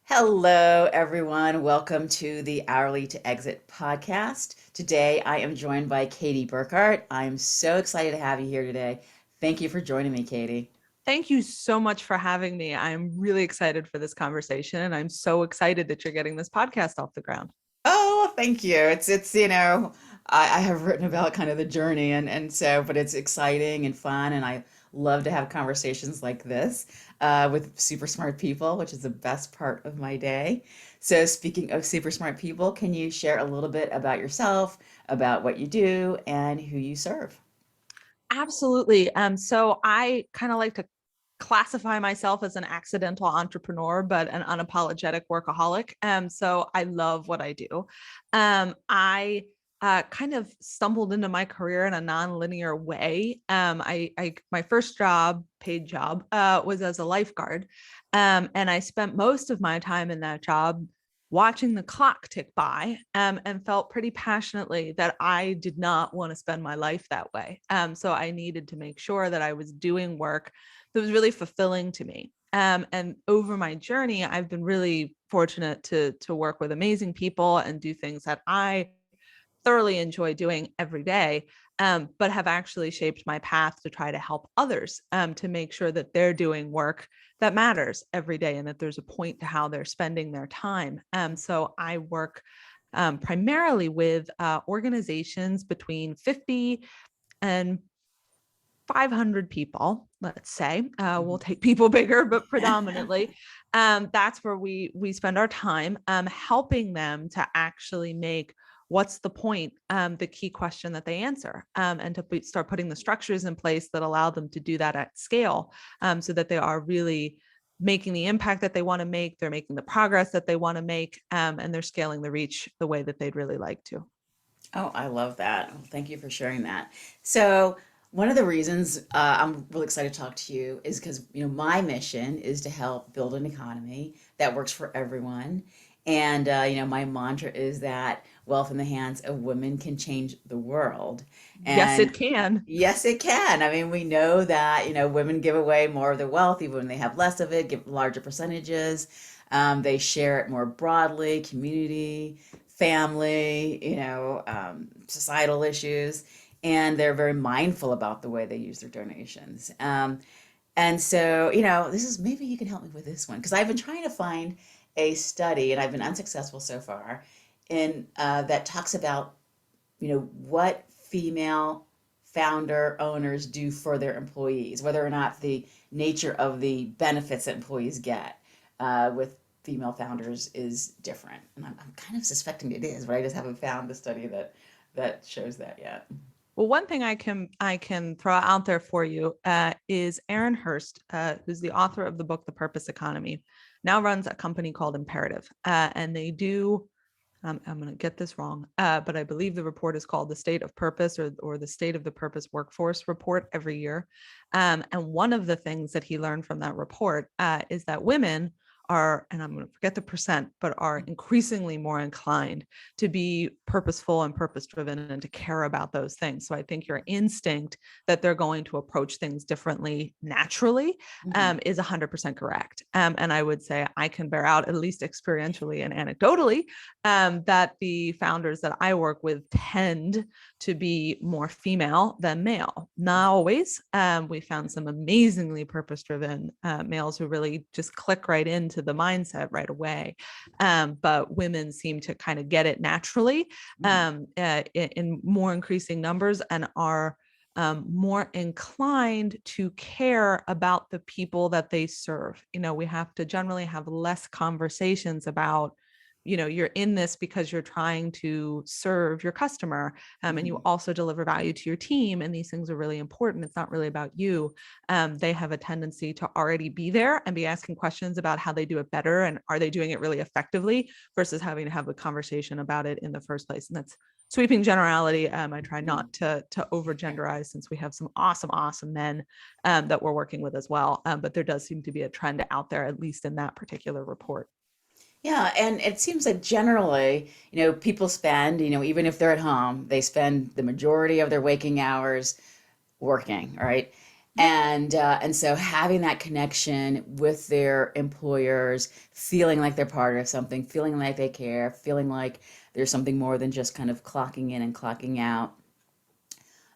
Hello, everyone. Welcome to the Hourly to Exit podcast. Today, I am joined by Katie Burkhart. I'm so excited to have you here today. Thank you for joining me, Katie. Thank you so much for having me. I'm really excited for this conversation, and I'm so excited that you're getting this podcast off the ground. Oh, thank you. I have written about kind of the journey but it's exciting and fun. And I love to have conversations like this with super smart people, which is the best part of my day. So, speaking of super smart people, can you share a little bit about yourself, about what you do, and who you serve? Absolutely. So I kind of like to classify myself as an accidental entrepreneur, but an unapologetic workaholic. So I love what I do. I kind of stumbled into my career in a non-linear way. My first job, paid job, was as a lifeguard, and I spent most of my time in that job watching the clock tick by, and felt pretty passionately that I did not want to spend my life that way. So I needed to make sure that I was doing work that was really fulfilling to me. And over my journey, I've been really fortunate to work with amazing people and do things that I thoroughly enjoy doing every day, but have actually shaped my path to try to help others, to make sure that they're doing work that matters every day and that there's a point to how they're spending their time. So I work primarily with organizations between 50 and 500 people, let's say. We'll take people bigger, but predominantly, that's where we spend our time, helping them to actually make what's the point, the key question that they answer, and to start putting the structures in place that allow them to do that at scale, so that they are really making the impact that they want to make, they're making the progress that they want to make, and they're scaling the reach the way that they'd really like to. Oh, I love that. Well, thank you for sharing that. So, one of the reasons I'm really excited to talk to you is because, my mission is to help build an economy that works for everyone. And, my mantra is that wealth in the hands of women can change the world. Yes, it And can. yes, it can. I mean, we know that, women give away more of their wealth, even when they have less of it, give larger percentages. They share it more broadly, community, family, societal issues, and they're very mindful about the way they use their donations. And so, this is maybe you can help me with this one because I've been trying to find a study, and I've been unsuccessful so far, in that talks about what female founder owners do for their employees, whether or not the nature of the benefits that employees get with female founders is different. And I'm kind of suspecting it is, but I just haven't found the study that shows that yet. Well, one thing I can throw out there for you, is Aaron Hurst, who's the author of the book The Purpose Economy, now runs a company called Imperative, and they do. I'm going to get this wrong, but I believe the report is called the State of Purpose, or the State of the Purpose Workforce report every year. And one of the things that he learned from that report, is that women are, and I'm going to forget the percent, but are increasingly more inclined to be purposeful and purpose driven and to care about those things. So I think your instinct that they're going to approach things differently naturally, Mm-hmm. is 100% correct. And I would say I can bear out, at least experientially and anecdotally, that the founders that I work with tend to be more female than male. Not always. We found some amazingly purpose driven males who really just click right into the mindset right away. But women seem to kind of get it naturally, in more increasing numbers, and are more inclined to care about the people that they serve. We have to generally have less conversations about, you're in this because you're trying to serve your customer, and you Mm-hmm. also deliver value to your team, and these things are really important. It's not really about you. They have a tendency to already be there and be asking questions about how they do it better and are they doing it really effectively, versus having to have a conversation about it in the first place. And that's sweeping generality. I try not to over genderize, since we have some awesome men, that we're working with as well. But there does seem to be a trend out there, at least in that particular report. Yeah, and it seems like generally, people spend, even if they're at home, they spend the majority of their waking hours working, right? And so having that connection with their employers, feeling like they're part of something, feeling like they care, feeling like there's something more than just kind of clocking in and clocking out.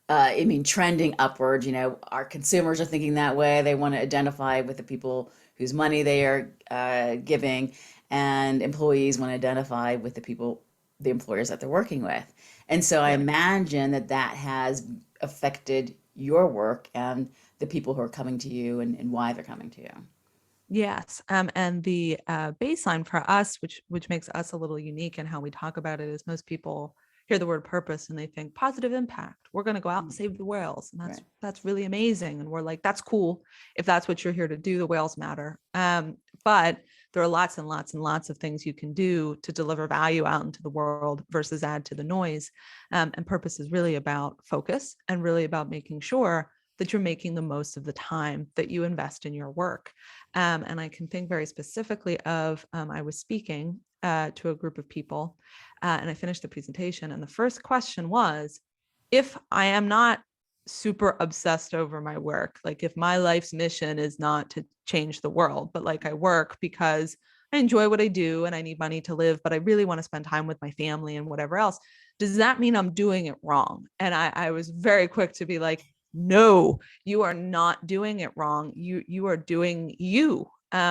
I mean, trending upward, our consumers are thinking that way. They want to identify with the people whose money they are giving, and employees want to identify with the employers that they're working with. And so I Yeah. imagine that that has affected your work and the people who are coming to you, and why they're coming to you. Yes. And the baseline for us, which makes us a little unique in how we talk about it, is most people hear the word purpose and they think positive impact. We're going to go out and Mm. save the whales, and Right. that's really amazing. And we're like, that's cool if that's what you're here to do. The whales matter. But there are lots and lots and lots of things you can do to deliver value out into the world versus add to the noise. And purpose is really about focus and really about making sure that you're making the most of the time that you invest in your work. And I can think very specifically of I was speaking to a group of people and I finished the presentation. And the first question was, if I am not super obsessed over my work, like if my life's mission is not to change the world, but like I work because I enjoy what I do and I need money to live, but I really want to spend time with my family and whatever else, does that mean I'm doing it wrong? And I was very quick to be like, no, you are not doing it wrong. You are doing you,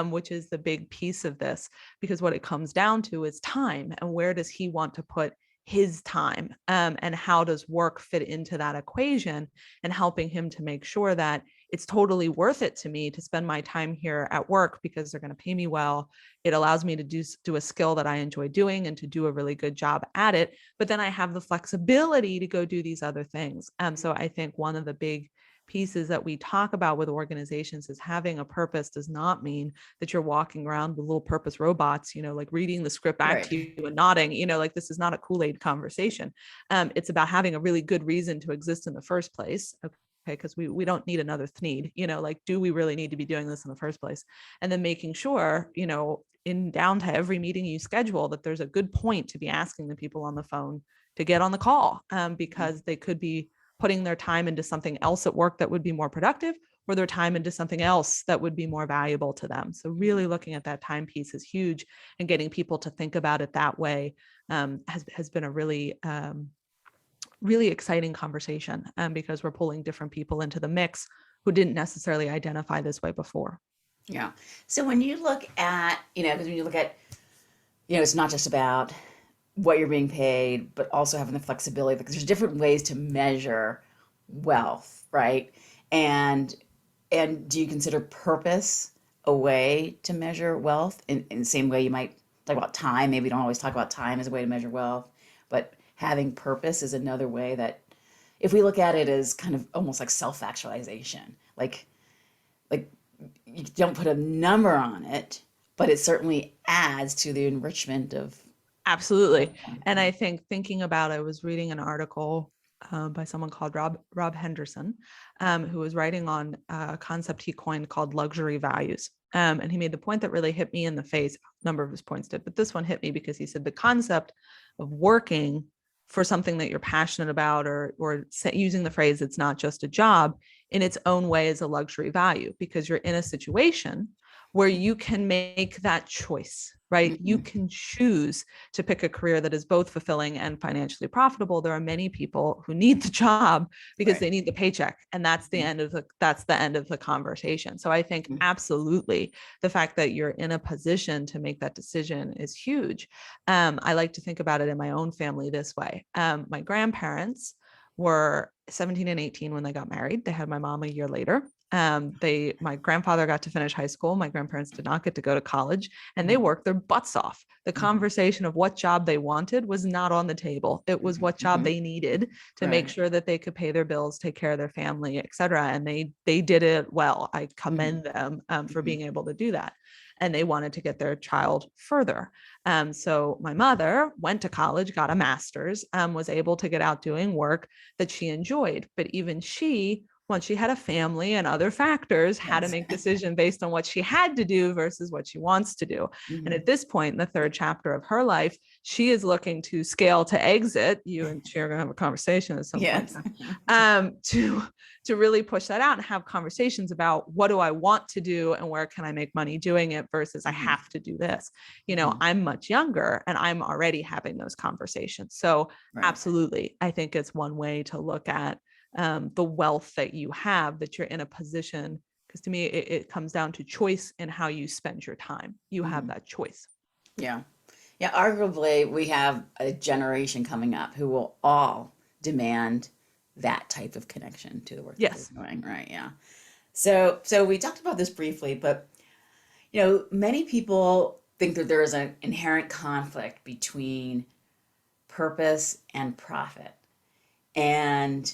which is the big piece of this, because what it comes down to is time, and where does he want to put his time, and how does work fit into that equation, and helping him to make sure that it's totally worth it to me to spend my time here at work because they're going to pay me well. It allows me to do a skill that I enjoy doing and to do a really good job at it. But then I have the flexibility to go do these other things. So I think one of the big pieces that we talk about with organizations is having a purpose does not mean that you're walking around with little purpose robots, like reading the script back Right. to you and nodding, like this is not a Kool-Aid conversation. It's about having a really good reason to exist in the first place. Okay, because we don't need another need, like, do we really need to be doing this in the first place? And then making sure, in down to every meeting you schedule, that there's a good point to be asking the people on the phone to get on the call, because they could be putting their time into something else at work that would be more productive, or their time into something else that would be more valuable to them. So really looking at that time piece is huge, and getting people to think about it that way has been a really exciting conversation, because we're pulling different people into the mix who didn't necessarily identify this way before. Yeah. So when you look at, because when you look at, it's not just about what you're being paid, but also having the flexibility, because there's different ways to measure wealth, right? And and do you consider purpose a way to measure wealth in the same way you might talk about time? Maybe you don't always talk about time as a way to measure wealth, but having purpose is another way that, if we look at it as kind of almost like self-actualization, like you don't put a number on it, but it certainly adds to the enrichment of. Absolutely. And I think thinking about, I was reading an article by someone called Rob Henderson, who was writing on a concept he coined called luxury values. And he made the point that really hit me in the face. A number of his points did, but this one hit me because he said the concept of working for something that you're passionate about, or using the phrase, it's not just a job, in its own way is a luxury value, because you're in a situation where you can make that choice, right? You Mhm. can choose to pick a career that is both fulfilling and financially profitable. There are many people who need the job because Right. they need the paycheck, and that's the Mhm. end of the conversation. So I think Mhm. absolutely the fact that you're in a position to make that decision is huge. I like to think about it in my own family this way. My grandparents were 17 and 18 when they got married. They had my mom a year later. My grandfather got to finish high school. My grandparents did not get to go to college, and they Mhm. worked their butts off. The Mhm. conversation of what job they wanted was not on the table. It was Mhm. what job Mhm. they needed to make Right. sure that they could pay their bills, take care of their family, et cetera. And they did it well. I Mhm. commend them for Mhm. being able to do that. And they wanted to get their child further. So my mother went to college, got a master's, was able to get out doing work that she enjoyed. But even she once she had a family and other factors, had to Yes. make decision based on what she had to do versus what she wants to do. And Hmm. at this point in the third chapter of her life, she is looking to scale to exit. You and she are going to have a conversation at some point Yes. to really push that out and have conversations about what do I want to do and where can I make money doing it versus I Hmm. have to do this. Hmm. I'm much younger and I'm already having those conversations. So Right. absolutely, I think it's one way to look at the wealth that you have, that you're in a position, because to me it comes down to choice and how you spend your time. You have Hmm. that choice. Yeah. Yeah. Arguably, we have a generation coming up who will all demand that type of connection to the work that they're Yes. doing. Right. Yeah. So we talked about this briefly, but many people think that there is an inherent conflict between purpose and profit. And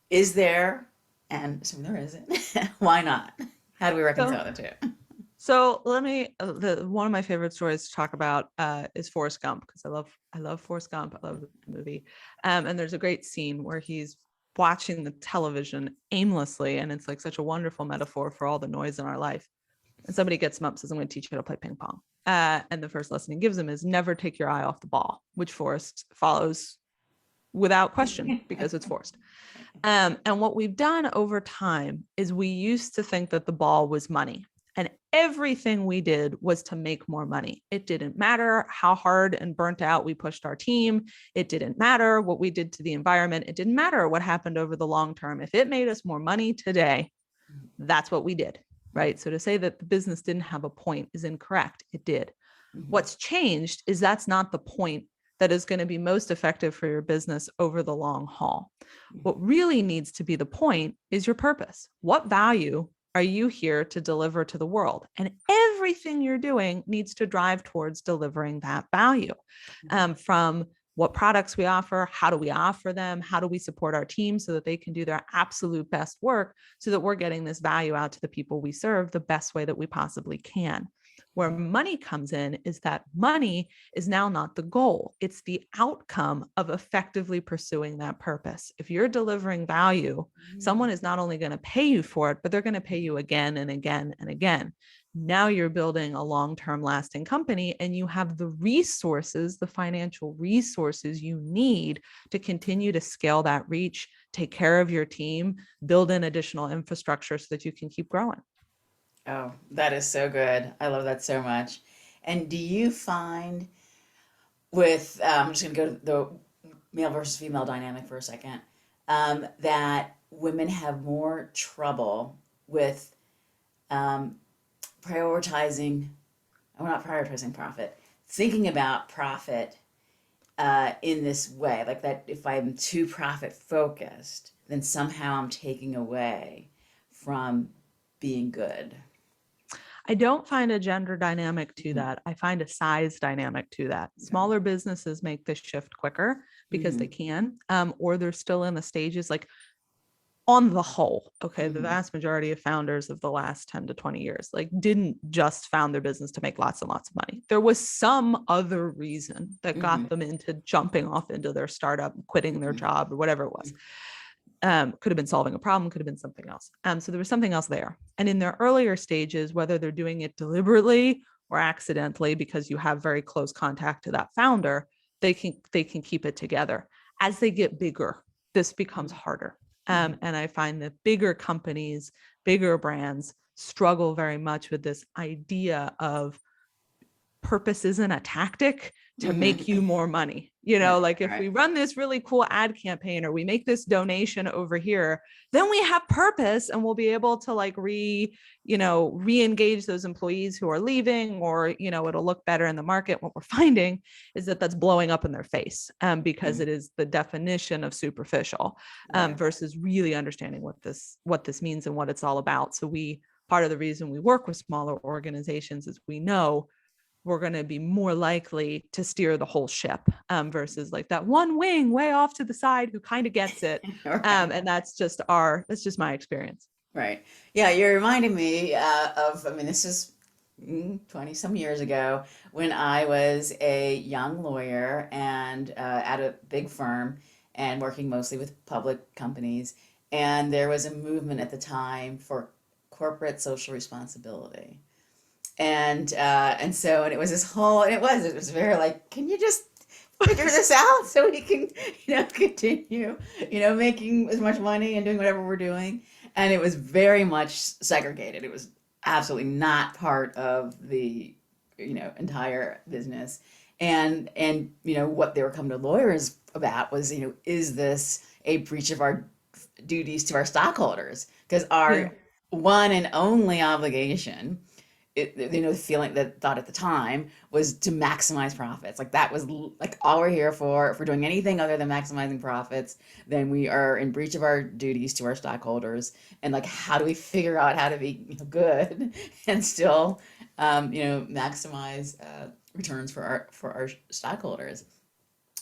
is there? And so there isn't. Why not? How do we So reconcile the two? so let me one of my favorite stories to talk about is Forrest Gump, because I love Forrest Gump. I love the movie. And there's a great scene where he's watching the television aimlessly, and it's like such a wonderful metaphor for all the noise in our life. And somebody gets him up and says, I'm going to teach you how to play ping pong. And the first lesson he gives him is never take your eye off the ball, which Forrest follows without question because it's Forrest. And what we've done over time is we used to think that the ball was money. And everything we did was to make more money. It didn't matter how hard and burnt out we pushed our team. It didn't matter what we did to the environment. It didn't matter what happened over the long term. If it made us more money today, that's what we did, right? So to say that the business didn't have a point is incorrect. It did. Mhm. What's changed is that's not the point that is going to be most effective for your business over the long haul. What really needs to be the point is your purpose. What value are you here to deliver to the world? And everything you're doing needs to drive towards delivering that value, from what products we offer, how do we offer them, how do we support our team so that they can do their absolute best work so that we're getting this value out to the people we serve the best way that we possibly can. Where money comes in is that money is now not the goal. It's the outcome of effectively pursuing that purpose. If you're delivering value, someone is not only going to pay you for it, but they're going to pay you again and again and again. Now you're building a long-term lasting company and you have the resources, the financial resources you need to continue to scale that reach, take care of your team, build in additional infrastructure so that you can keep growing. Oh, that is so good. I love that so much. And do you find I'm just going to go to the male versus female dynamic for a second, that women have more trouble with um, prioritizing, well, not prioritizing profit, thinking about profit in this way, like that if I'm too profit focused, then somehow I'm taking away from being good. I don't find a gender dynamic to Mm-hmm. that. I find a size dynamic to that. Okay. Smaller businesses make this shift quicker because Mm-hmm. they can, or they're still in the stages like on the whole, okay, the Mm-hmm. vast majority of founders of the last 10 to 20 years like didn't just found their business to make lots and lots of money. There was some other reason that Mm-hmm. got them into jumping off into their startup, quitting their Mm-hmm. job or whatever it was. Could have been solving a problem, could have been something else. So there was something else there. And in their earlier stages, whether they're doing it deliberately or accidentally because you have very close contact to that founder, they can keep it together. As they get bigger, this becomes harder. Mm-hmm. And I find that bigger companies, bigger brands struggle very much with this idea of purpose isn't a tactic to make Mm-hmm. you more money. Right, Like if right. we run this really cool ad campaign or we make this donation over here, then we have purpose and we'll be able to like re-engage those employees who are leaving, or it'll look better in the market. What we're finding is that that's blowing up in their face, because Mm-hmm. it is the definition of superficial, Right. versus really understanding what this means and what it's all about. So part of the reason we work with smaller organizations is we know we're going to be more likely to steer the whole ship, versus like that one wing way off to the side who kind of gets it. Right. And that's just my experience. Right. Yeah, you're reminding me I mean, this is 20 some years ago when I was a young lawyer and at a big firm and working mostly with public companies. and there was a movement at the time for corporate social responsibility. And it was this whole, and it was very like, can you just figure this out so we can, continue, making as much money and doing whatever we're doing. And it was very much segregated. It was absolutely not part of the, entire business. And what they were coming to lawyers about was, is this a breach of our duties to our stockholders? Because Yeah. our one and only obligation, the feeling that thought at the time was to maximize profits. Like that was like all we're here for. If we're doing anything other than maximizing profits, then we are in breach of our duties to our stockholders. And like, how do we figure out how to be, good and still, maximize returns for our stockholders?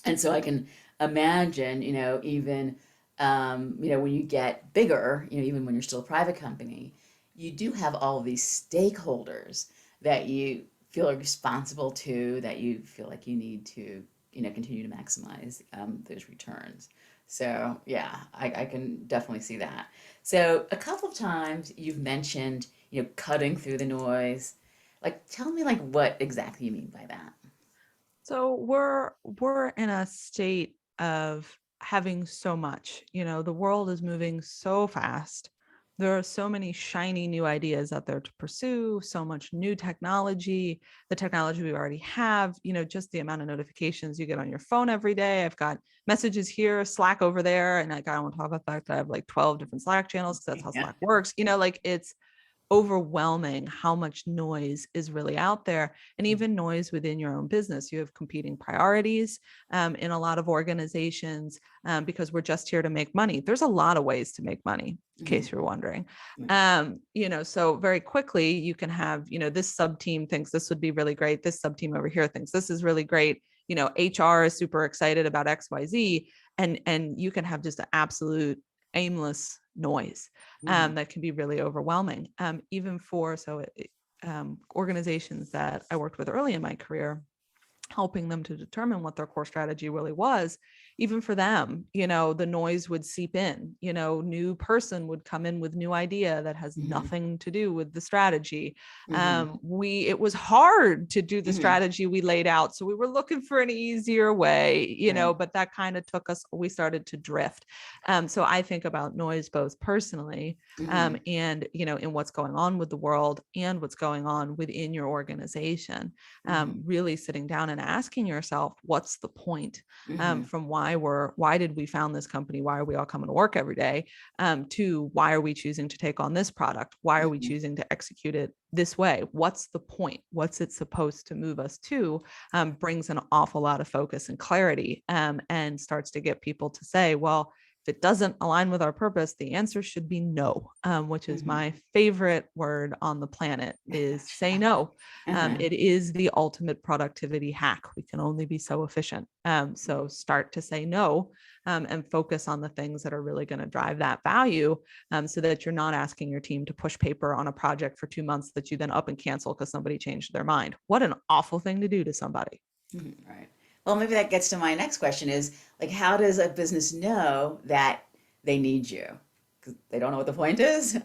And so I can imagine, even, when you get bigger, even when you're still a private company, you do have all of these stakeholders that you feel responsible to, that you feel like you need to, continue to maximize those returns. So yeah, I can definitely see that. So a couple of times you've mentioned, cutting through the noise. Like, tell me like what exactly you mean by that. So we're in a state of having so much, the world is moving so fast. There are so many shiny new ideas out there to pursue, so much new technology, the technology we already have, just the amount of notifications you get on your phone every day. I've got messages here, Slack over there. And like, I don't want to talk about the fact that I have like 12 different Slack channels because that's how Yeah. Slack works. Like it's overwhelming how much noise is really out there, and even noise within your own business. You have competing priorities in a lot of organizations, because we're just here to make money. There's a lot of ways to make money, in case you're wondering. So very quickly you can have, this sub team thinks this would be really great. This sub team over here thinks this is really great. HR is super excited about XYZ, and you can have just an absolute aimless noise Mhm. that can be really overwhelming. Even for organizations that I worked with early in my career, helping them to determine what their core strategy really was. Even for them, the noise would seep in. New person would come in with new idea that has Mhm. nothing to do with the strategy. Mhm. It was hard to do the Mhm. strategy we laid out, so we were looking for an easier way, Right. but that kind of took us, we started to drift. So I think about noise both personally, Mhm. and in what's going on with the world and what's going on within your organization. Mhm. Really sitting down and asking yourself, what's the point, Mhm. from why did we found this company? Why are we all coming to work every day? To why are we choosing to take on this product? Why are we Mhm. choosing to execute it this way? What's the point? What's it supposed to move us to? Brings an awful lot of focus and clarity, and starts to get people to say, well, if it doesn't align with our purpose, the answer should be no, which is Mhm. my favorite word on the planet, is say no. Uh-huh. It is the ultimate productivity hack. We can only be so efficient. So start to say no, and focus on the things that are really going to drive that value, so that you're not asking your team to push paper on a project for 2 months that you then up and cancel because somebody changed their mind. What an awful thing to do to somebody. Mhm. Right. Well, maybe that gets to my next question is like, how does a business know that they need you? Because they don't know what the point is.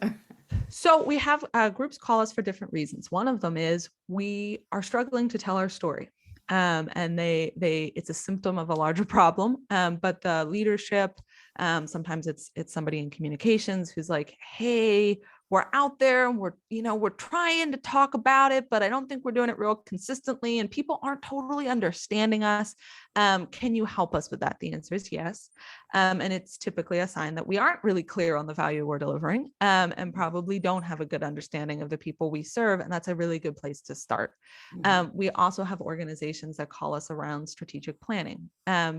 So we have groups call us for different reasons. One of them is we are struggling to tell our story. And it's a symptom of a larger problem. But the leadership, sometimes it's somebody in communications who's like, hey, we're out there and we're trying to talk about it, but I don't think we're doing it real consistently, and people aren't totally understanding us. Can you help us with that? The answer is yes. And it's typically a sign that we aren't really clear on the value we're delivering, and probably don't have a good understanding of the people we serve. And that's a really good place to start. Mhm. We also have organizations that call us around strategic planning,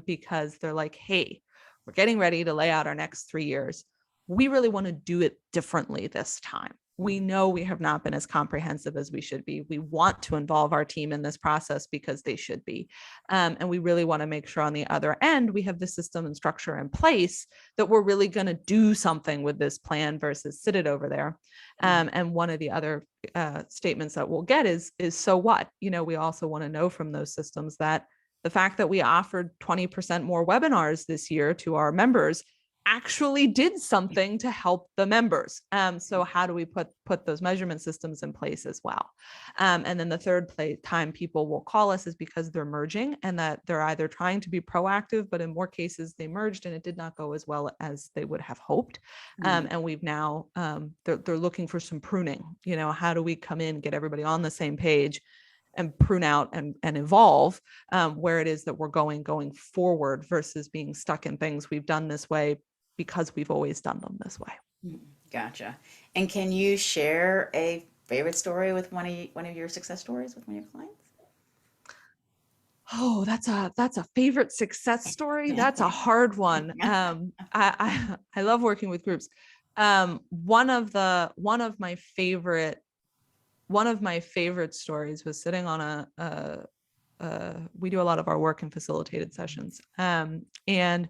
because they're like, hey, we're getting ready to lay out our next 3 years. We really want to do it differently this time. We know we have not been as comprehensive as we should be. We want to involve our team in this process because they should be. And we really want to make sure on the other end, we have the system and structure in place that we're really going to do something with this plan versus sit it over there. Mhm. And one of the other statements that we'll get is so what? We also want to know from those systems that the fact that we offered 20% more webinars this year to our members actually did something to help the members. So how do we put those measurement systems in place as well? And then the third time people will call us is because they're merging, and that they're either trying to be proactive, but in more cases they merged and it did not go as well as they would have hoped. And we've now, they're looking for some pruning. How do we come in, get everybody on the same page and prune out and evolve where it is that we're going forward, versus being stuck in things we've done this way because we've always done them this way. Gotcha. And can you share a favorite story with one of your success stories with one of your clients? Oh, that's a favorite success story. That's a hard one. I love working with groups. One of my favorite stories was sitting on we do a lot of our work in facilitated sessions. And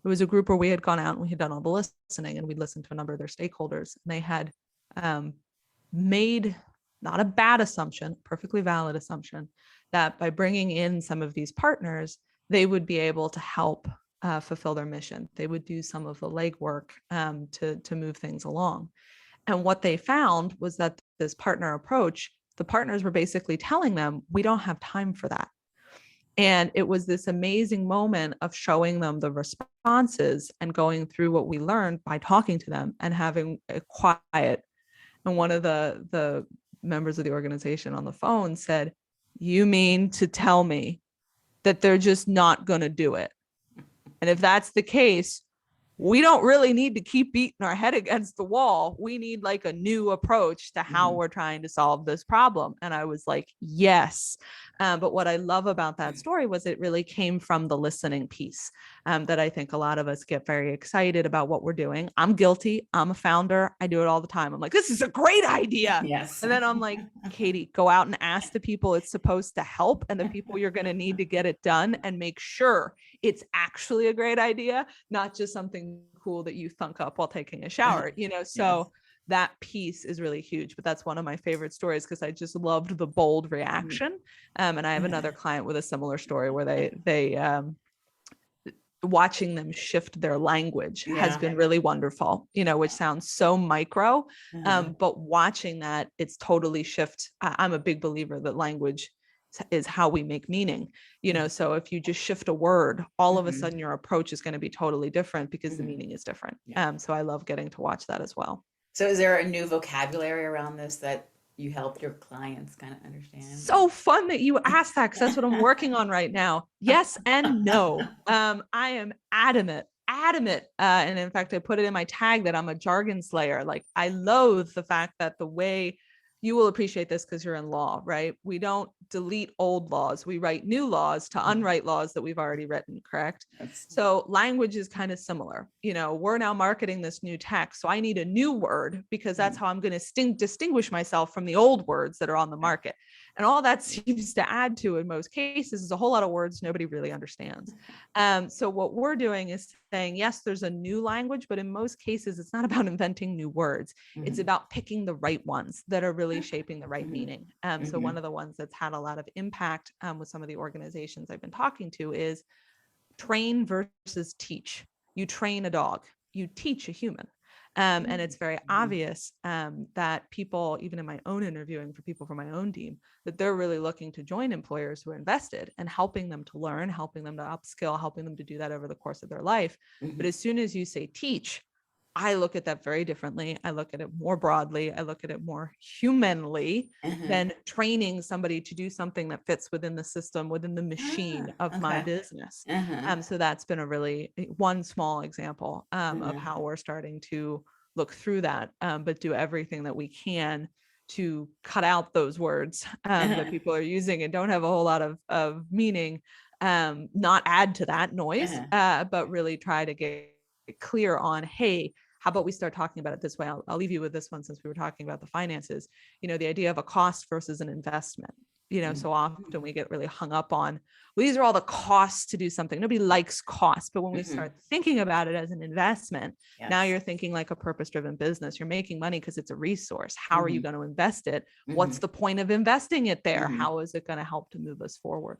it was a group where we had gone out and we had done all the listening, and we'd listened to a number of their stakeholders, and they had made not a bad assumption, perfectly valid assumption, that by bringing in some of these partners, they would be able to help fulfill their mission. They would do some of the legwork to move things along. And what they found was that this partner approach, the partners were basically telling them, we don't have time for that. And it was this amazing moment of showing them the responses and going through what we learned by talking to them and having a quiet. And one of the members of the organization on the phone said, you mean to tell me that they're just not going to do it? And if that's the case, we don't really need to keep beating our head against the wall. We need like a new approach to how we're trying to solve this problem. And I was like, yes. But what I love about that story was it really came from the listening piece, that I think a lot of us get very excited about what we're doing. I'm guilty. I'm a founder. I do it all the time. I'm like, this is a great idea. Yes. And then I'm like, Katie, go out and ask the people it's supposed to help and the people you're going to need to get it done, and make sure it's actually a great idea, not just something cool that you thunk up while taking a shower, so yes. That piece is really huge. But that's one of my favorite stories because I just loved the bold reaction. And I have another client with a similar story where they watching them shift their language has been really wonderful, which sounds so micro, but watching that, it's totally shift. I'm a big believer that language is how we make meaning, so if you just shift a word, all of a sudden your approach is going to be totally different because the meaning is different. So I love getting to watch that as well. So is there a new vocabulary around this that you help your clients kind of understand? So fun that you asked that, because that's what I'm working on right now. Yes and no. I am adamant. And in fact, I put it in my tag that I'm a jargon slayer. Like, I loathe the fact that the way you will appreciate this because you're in law, right? We don't delete old laws. We write new laws to unwrite laws that we've already written, correct? So language is kind of similar. We're now marketing this new text. So I need a new word because that's how I'm going to distinguish myself from the old words that are on the market. And all that seems to add to, in most cases, is a whole lot of words nobody really understands. So what we're doing is saying, yes, there's a new language, but in most cases, it's not about inventing new words. It's about picking the right ones that are really shaping the right meaning. So one of the ones that's had a lot of impact with some of the organizations I've been talking to is train versus teach. You train a dog, you teach a human. And it's very obvious that people, even in my own interviewing for people from my own team, that they're really looking to join employers who are invested and helping them to learn, helping them to upskill, helping them to do that over the course of their life. But as soon as you say teach, I look at that very differently. I look at it more broadly. I look at it more humanly than training somebody to do something that fits within the system, within the machine of my business. So that's been a really one small example of how we're starting to look through that, but do everything that we can to cut out those words that people are using and don't have a whole lot of meaning, not add to that noise, but really try to get clear on, hey, how about we start talking about it this way? I'll leave you with this one, since we were talking about the finances, the idea of a cost versus an investment. So often we get really hung up on, well, these are all the costs to do something. Nobody likes costs. But when we start thinking about it as an investment, now you're thinking like a purpose-driven business. You're making money because it's a resource. How are you going to invest it? What's the point of investing it there? How is it going to help to move us forward?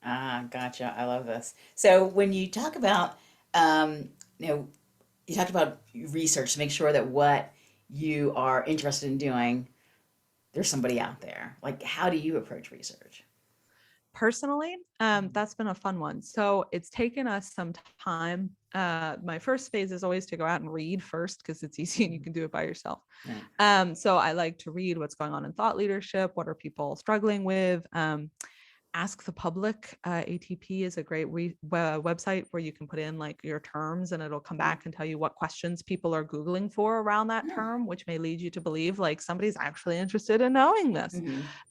Gotcha. I love this. So when you talk about, you know, you talked about research to make sure that what you are interested in doing, there's somebody out there. Like, how do you approach research? Personally, that's been a fun one. So it's taken us some time. My first phase is always to go out and read first because it's easy and you can do it by yourself. Right. So I like to read what's going on in thought leadership. What are people struggling with? Ask the Public. ATP is a great website where you can put in like your terms and it'll come back and tell you what questions people are Googling for around that Oh. term, which may lead you to believe like somebody's actually interested in knowing this.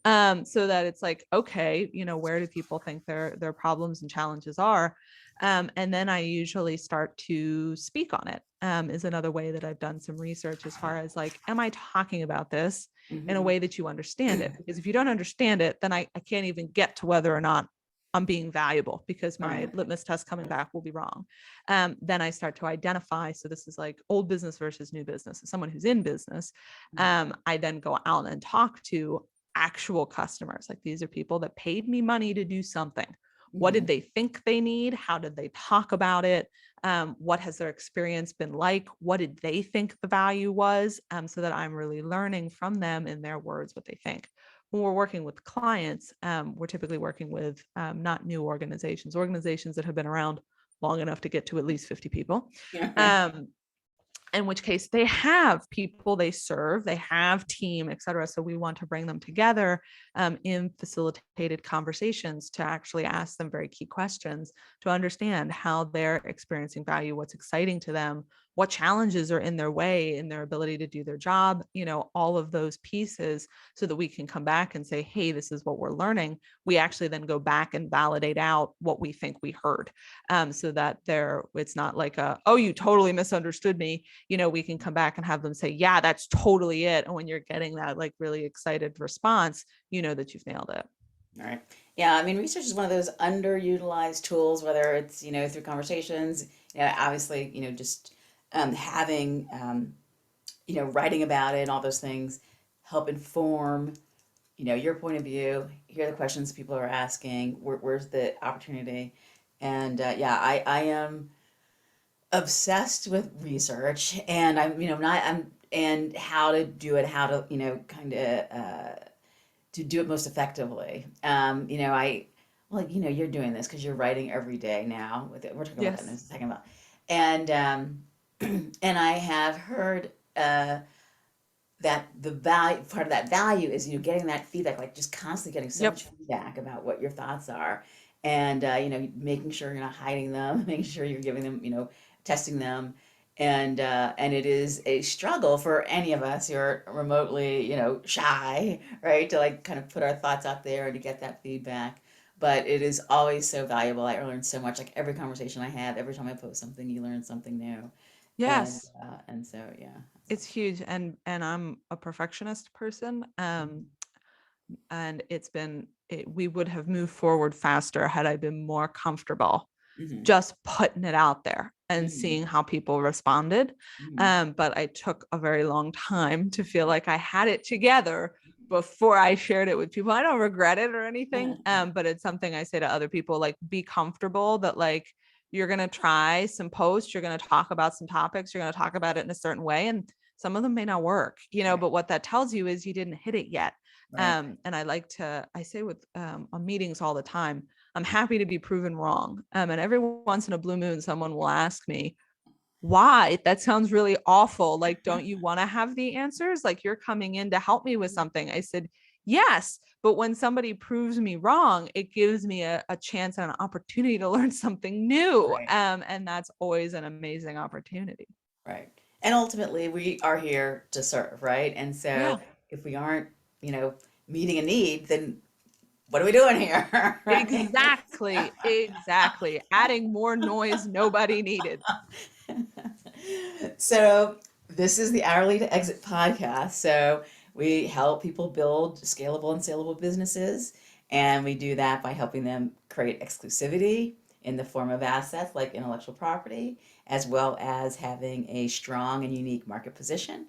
Mhm. So that it's like, okay, where do people think their problems and challenges are? And then I usually start to speak on it. Is another way that I've done some research as far as like, am I talking about this in a Mhm. way that you understand it? Because if you don't understand it, then I can't even get to whether or not I'm being valuable because my Right. litmus test coming back will be wrong. Then I start to identify. So this is like old business versus new business. As someone who's in business, I then go out and talk to actual customers. Like these are people that paid me money to do something. What did Mhm. they think they need? How did they talk about it? What has their experience been like? What did they think the value was? So that I'm really learning from them in their words what they think. When we're working with clients, we're typically working with not new organizations that have been around long enough to get to at least 50 people. Um, in which case they have people they serve, they have team, et cetera. So we want to bring them together in facilitated conversations to actually ask them very key questions to understand how they're experiencing value, what's exciting to them, what challenges are in their way in their ability to do their job, all of those pieces so that we can come back and say, hey, this is what we're learning. We actually then go back and validate out what we think we heard, so that it's not like oh, you totally misunderstood me. We can come back and have them say, yeah, that's totally it. And when you're getting that like really excited response, you know that you've nailed it. All right. Yeah, I mean, research is one of those underutilized tools, whether it's, through conversations, obviously, just having, writing about it and all those things help inform, your point of view, hear the questions people are asking, where's the opportunity. And yeah, I am obsessed with research and and how to do it, how to, kind of, to do it most effectively. Well, you're doing this because you're writing every day now. We're talking about that in a Yes. second about, and and I have heard that the value part of that value is getting that feedback, like just constantly getting so Yep. much feedback about what your thoughts are, and making sure you're not hiding them, making sure you're giving them, testing them, and it is a struggle for any of us who are remotely shy, right, to like kind of put our thoughts out there and to get that feedback. But it is always so valuable. I learn so much. Like every conversation I have, every time I post something, you learn something new, Yes. and so yeah. It's huge. And I'm a perfectionist person. And we would have moved forward faster had I been more comfortable Mm-hmm. just putting it out there and Mm-hmm. seeing how people responded. Mm-hmm. But I took a very long time to feel like I had it together before I shared it with people. I don't regret it or anything. But it's something I say to other people, like, be comfortable that like you're going to try some posts, you're going to talk about some topics, you're going to talk about it in a certain way. And some of them may not work, Right, but what that tells you is you didn't hit it yet. right. And I say with on meetings all the time, I'm happy to be proven wrong. And every once in a blue moon, someone will ask me, why? That sounds really awful. Like, don't you want to have the answers? Like, you're coming in to help me with something. I said, yes. But when somebody proves me wrong, it gives me a chance and an opportunity to learn something new. Right, And that's always an amazing opportunity. right. And ultimately, we are here to serve, right? And so Yeah. if we aren't, you know, meeting a need, then what are we doing here, right? Exactly. Exactly. Adding more noise nobody needed. So this is the Hourly to Exit podcast. So we help people build scalable and saleable businesses, and we do that by helping them create exclusivity in the form of assets like intellectual property, as well as having a strong and unique market position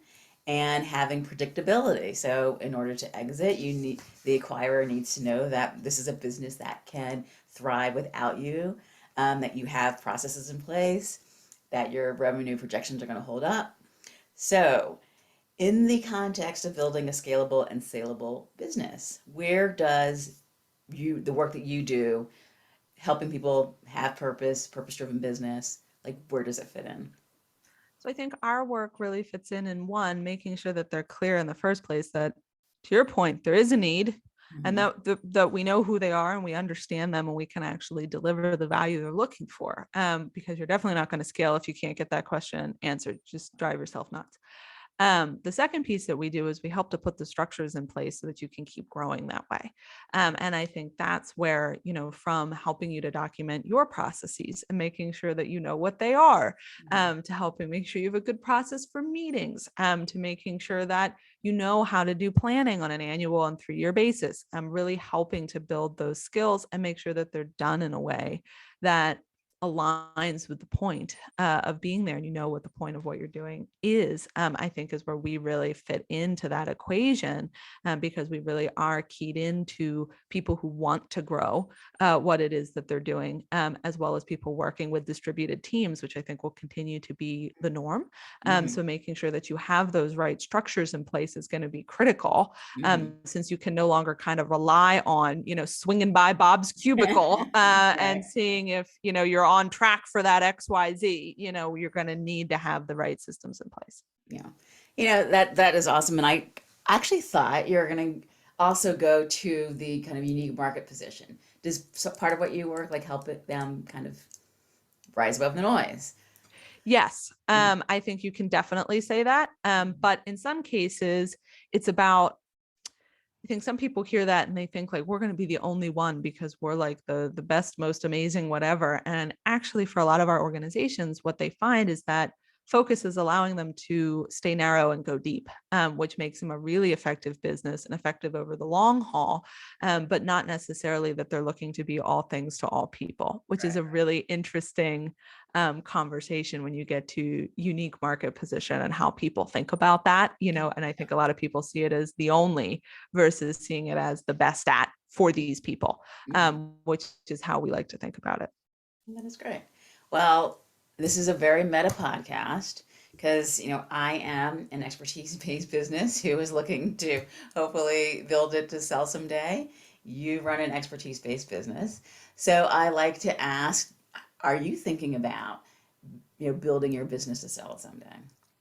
and having predictability. So in order to exit, the acquirer needs to know that this is a business that can thrive without you, that you have processes in place, that your revenue projections are going to hold up. So, in the context of building a scalable and saleable business, where does the work that you do, helping people have purpose, purpose-driven business, like where does it fit in? So I think our work really fits in one, making sure that they're clear in the first place that, to your point, there is a need, and Mm-hmm. that we know who they are and we understand them and we can actually deliver the value they're looking for. Because you're definitely not going to scale if you can't get that question answered. Just drive yourself nuts. The second piece that we do is we help to put the structures in place so that you can keep growing that way. And I think that's where, from helping you to document your processes and making sure that you know what they are, to helping make sure you have a good process for meetings, to making sure that you know how to do planning on an annual and 3-year basis. I'm really helping to build those skills and make sure that they're done in a way that aligns with the point of being there, and you know what the point of what you're doing is. I think is where we really fit into that equation, because we really are keyed into people who want to grow what it is that they're doing, as well as people working with distributed teams, which I think will continue to be the norm. Mm-hmm. So making sure that you have those right structures in place is going to be critical, Mm-hmm. since you can no longer kind of rely on, swinging by Bob's cubicle and Right. seeing if, you're on track for that XYZ. You're going to need to have the right systems in place. Yeah. That is awesome. And I actually thought you're going to also go to the kind of unique market position. Does part of what you work like help them kind of rise above the noise? Yes, Mhm. I think you can definitely say that. But in some cases, it's about, I think some people hear that and they think like we're going to be the only one because we're like the best, most amazing, whatever. And actually, for a lot of our organizations, what they find is that focus is allowing them to stay narrow and go deep, which makes them a really effective business and effective over the long haul, but not necessarily that they're looking to be all things to all people, which is Right. a really interesting conversation when you get to unique market position and how people think about that, and I think a lot of people see it as the only versus seeing it as the best at for these people, Mhm. which is how we like to think about it. That is great. Well, this is a very meta podcast because, I am an expertise-based business who is looking to hopefully build it to sell someday. You run an expertise-based business. So I like to ask, are you thinking about, building your business to sell it someday?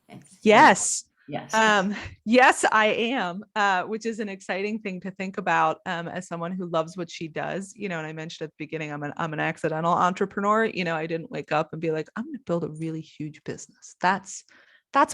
And Yes. yes. Um, yes, I am, which is an exciting thing to think about, as someone who loves what she does. And I mentioned at the beginning, I'm an accidental entrepreneur. I didn't wake up and be like, I'm going to build a really huge business. That's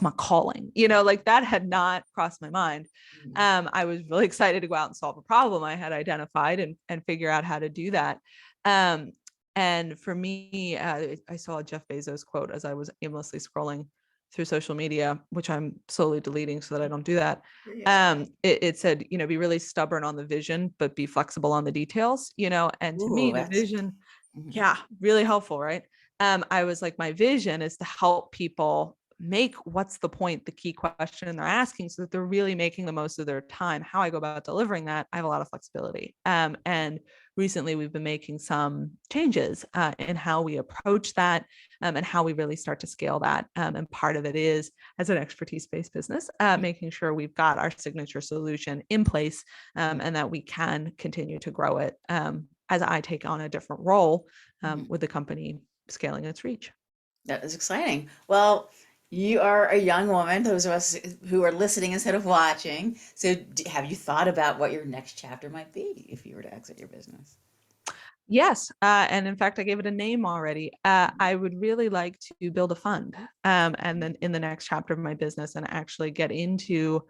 my calling. Like that had not crossed my mind. Mhm. I was really excited to go out and solve a problem I had identified and figure out how to do that. Um, and for me, I saw a Jeff Bezos quote as I was aimlessly scrolling through social media, which I'm slowly deleting so that I don't do that. Yeah. It said, be really stubborn on the vision, but be flexible on the details, and to Ooh, me, the that's. vision, Mhm. yeah, really helpful, right? I was like, my vision is to help people make what's the point the key question they're asking so that they're really making the most of their time. How I go about delivering that, I have a lot of flexibility. And recently we've been making some changes in how we approach that, and how we really start to scale that. And part of it is, as an expertise-based business, making sure we've got our signature solution in place, and that we can continue to grow it, as I take on a different role Mhm. with the company scaling its reach. That is exciting. Well, you are a young woman, those of us who are listening instead of watching. So, have you thought about what your next chapter might be if you were to exit your business? Yes, and in fact, I gave it a name already. I would really like to build a fund, and then in the next chapter of my business, and actually get into,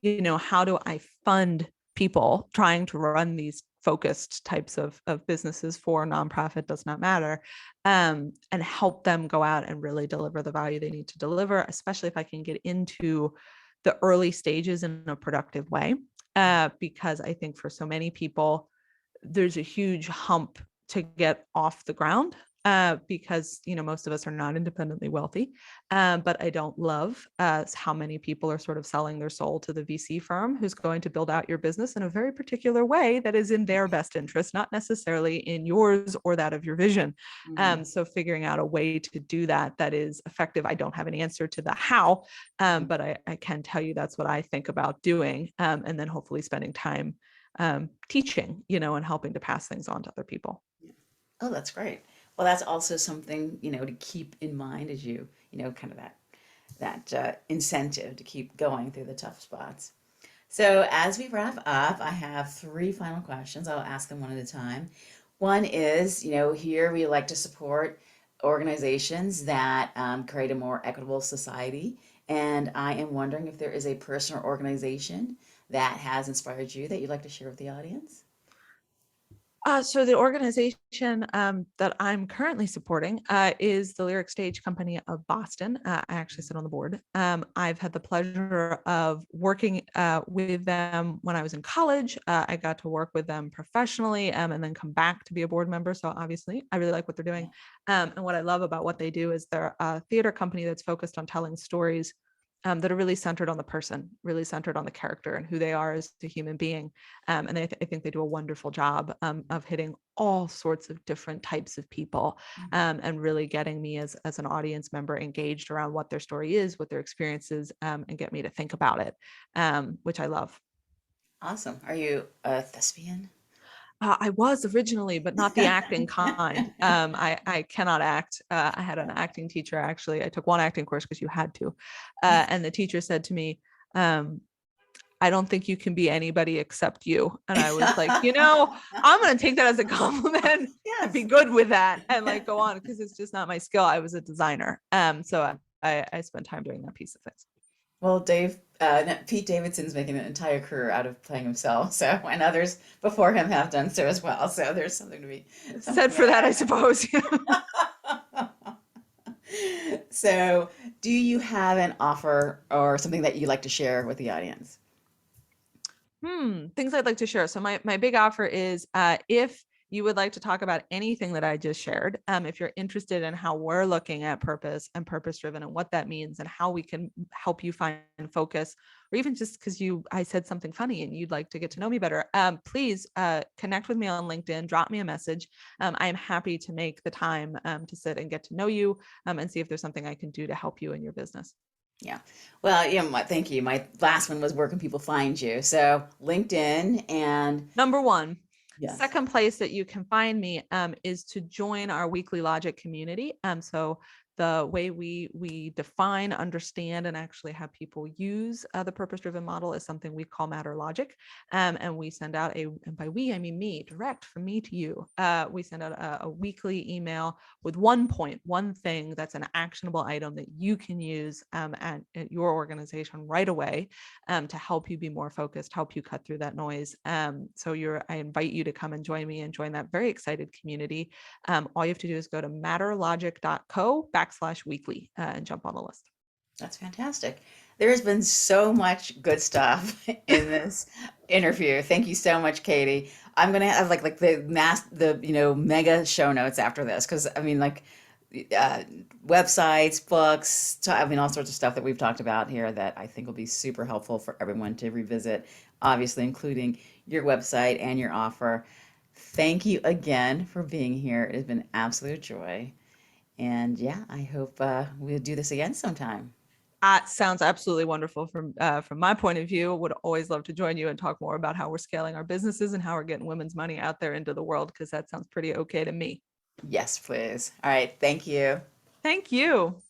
how do I fund people trying to run these focused types of businesses for nonprofit, does not matter, and help them go out and really deliver the value they need to deliver, especially if I can get into the early stages in a productive way, because I think for so many people, there's a huge hump to get off the ground. because, most of us are not independently wealthy. But I don't love how many people are sort of selling their soul to the VC firm who's going to build out your business in a very particular way that is in their best interest, not necessarily in yours or that of your vision. Mhm. So figuring out a way to do that that is effective. I don't have an answer to the how, Mhm. but I can tell you that's what I think about doing, and then hopefully spending time teaching, and helping to pass things on to other people. Yeah. Oh, that's great. Well, that's also something, to keep in mind as kind of that incentive to keep going through the tough spots. So, as we wrap up, I have three final questions. I'll ask them one at a time. One is, here we like to support organizations that create a more equitable society. And I am wondering if there is a person or organization that has inspired you that you'd like to share with the audience. So the organization that I'm currently supporting is the Lyric Stage Company of Boston. I actually sit on the board. I've had the pleasure of working with them when I was in college. I got to work with them professionally, and then come back to be a board member. So obviously, I really like what they're doing. And what I love about what they do is they're a theater company that's focused on telling stories that are really centered on the person, really centered on the character and who they are as a human being. And I think they do a wonderful job of hitting all sorts of different types of people, and really getting me as an audience member engaged around what their story is, what their experience is, and get me to think about it, which I love. Awesome. Are you a thespian? I was originally, but not the acting kind. I cannot act. I had an acting teacher, actually. I took one acting course because you had to. And the teacher said to me, um, I don't think you can be anybody except you. And I was like, I'm going to take that as a compliment and be Yes. good with that and like go on, because it's just not my skill. I was a designer. So I spent time doing that piece of things. Well, no, Pete Davidson's making an entire career out of playing himself. So, and others before him have done so as well. So there's something Said to for that, I that. suppose. So, do you have an offer or something that you'd like to share with the audience? Things I'd like to share. So my big offer is, if you would like to talk about anything that I just shared, if you're interested in how we're looking at purpose and purpose driven and what that means and how we can help you find focus, or even just because I said something funny and you'd like to get to know me better, please connect with me on LinkedIn, drop me a message. I am happy to make the time to sit and get to know you, and see if there's something I can do to help you in your business. Yeah. Well, thank you. My last one was where can people find you? So, LinkedIn and Number one. yes. Second place that you can find me is to join our weekly logic community. So the way we define, understand, and actually have people use the purpose-driven model is something we call Matter Logic. And we send out and by we, I mean me, direct from me to you. We send out a weekly email with one point, one thing that's an actionable item that you can use at your organization right away, to help you be more focused, help you cut through that noise. So I invite you to come and join me and join that very excited community. All you have to do is go to matterlogic.co/weekly and jump on the list. That's fantastic. There has been so much good stuff in this interview. Thank you so much, Katie. I'm gonna have like the mega show notes after this because I mean uh, websites, books, I mean all sorts of stuff that we've talked about here that I think will be super helpful for everyone to revisit. Obviously, including your website and your offer. Thank you again for being here. It has been an absolute joy. And yeah, I hope we'll do this again sometime. Sounds absolutely wonderful from my point of view. Would always love to join you and talk more about how we're scaling our businesses and how we're getting women's money out there into the world, because that sounds pretty okay to me. Yes, please. All right. Thank you. Thank you.